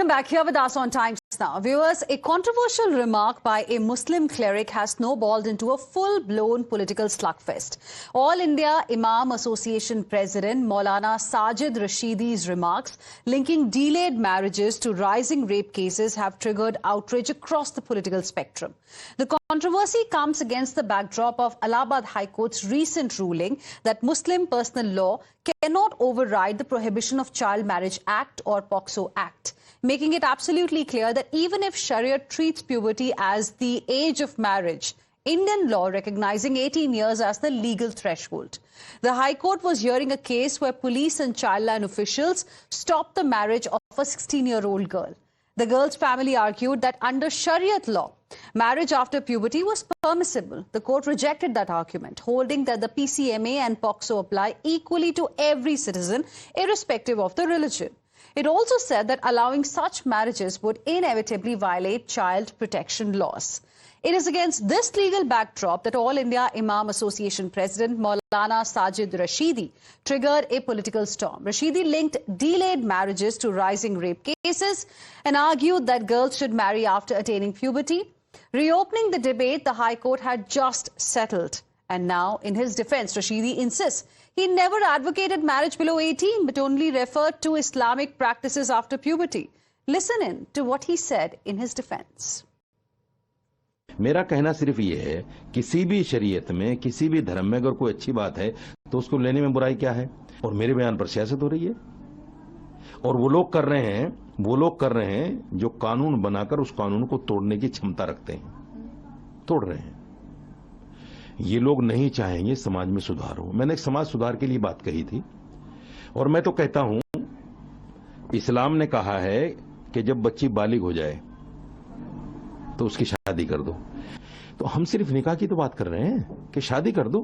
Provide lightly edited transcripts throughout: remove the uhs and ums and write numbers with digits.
Welcome back here with us on Times Now. Viewers, a controversial remark by a Muslim cleric has snowballed into a full-blown political slugfest. All India Imam Association President Maulana Sajid Rashidi's remarks linking delayed marriages to rising rape cases have triggered outrage across the political spectrum. The controversy comes against the backdrop of Allahabad High Court's recent ruling that Muslim personal law cannot override the Prohibition of Child Marriage Act or POCSO Act, making it absolutely clear that even if Sharia treats puberty as the age of marriage, Indian law recognizing 18 years as the legal threshold. The High Court was hearing a case where police and childline officials stopped the marriage of a 16-year-old girl. The girl's family argued that under Shariat law, marriage after puberty was permissible. The court rejected that argument, holding that the PCMA and POCSO apply equally to every citizen, irrespective of the religion. It also said that allowing such marriages would inevitably violate child protection laws. It is against this legal backdrop that All India Imam Association President Maulana Sajid Rashidi triggered a political storm. Rashidi linked delayed marriages to rising rape cases and argued that girls should marry after attaining puberty. Reopening the debate the High Court had just settled. And now, in his defense, Rashidi insists he never advocated marriage below 18, but only referred to Islamic practices after puberty. Listen in to what he said in his defense. मेरा कहना सिर्फ ये है, किसी भी शरीयत में, किसी भी धर्म में अगर कोई अच्छी बात है, तो उसको लेने में बुराई क्या है? और मेरे बयान पर सियासत हो रही है। और वो लोग कर रहे हैं जो कानून बनाकर उस कानून को तोड़ने की क्षमता रखते हैं, तोड़ रहे हैं। ये लोग नहीं चाहेंगे समाज में सुधार हो। मैंने एक समाज सुधार के लिए बात कही थी, और मैं तो कहता हूं, इस्लाम ने कहा है कि जब बच्ची बालिग हो जाए तो उसकी शादी कर दो। तो हम सिर्फ निकाह की तो बात कर रहे हैं कि शादी कर दो।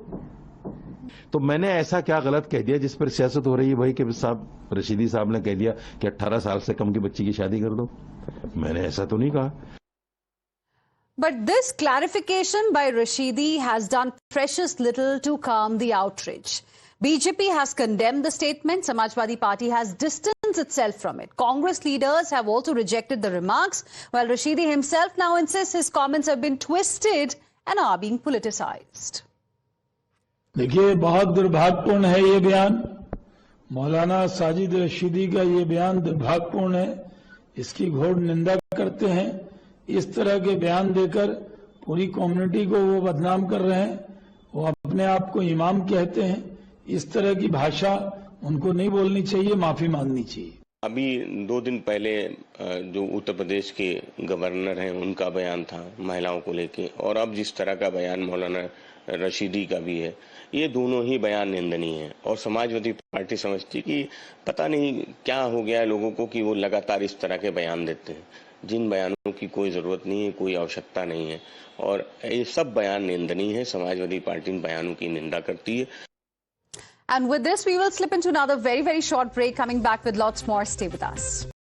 तो मैंने ऐसा क्या गलत कह दिया जिस पर सियासत हो रही है भाई कि साहब रशीदी साहब ने कह दिया कि 18 साल से कम की बच्ची की शादी कर दो? मैंने ऐसा तो नहीं कहा। But this clarification by Rashidi has done precious little to calm the outrage. BJP has condemned the statement. Samajwadi Party has distanced itself from it. Congress leaders have also rejected the remarks, while Rashidi himself now insists his comments have been twisted and are being politicized. देखिए, बहुत दुर्भाग्यपूर्ण है ये बयान। मौलाना साजिद रशीदी का ये बयान दुर्भाग्यपूर्ण है। इसकी घोर निंदा करते हैं। इस तरह के बयान देकर पूरी कम्युनिटी को वो बदनाम कर रहे हैं। वो अपने आप को इमाम कहते हैं। इस तरह की भाषा उनको नहीं बोलनी चाहिए, माफी मांगनी चाहिए। अभी 2 दिन पहले जो उत्तर प्रदेश के गवर्नर हैं उनका बयान था महिलाओं को लेके, और अब जिस तरह का बयान मौलाना रशीदी का भी है, ये दोनों ही बयान निंदनीय है। और समाजवादी पार्टी समझती कि पता नहीं क्या हो गया है लोगों को कि वो लगातार इस तरह के बयान देते हैं, जिन बयानों की कोई जरूरत नहीं है, कोई आवश्यकता नहीं है, और ये सब बयान निंदनीय है। समाजवादी पार्टी इन बयानों की निंदा करती है। And with this, we will slip into another very, very short break. Coming back with lots more. Stay with us.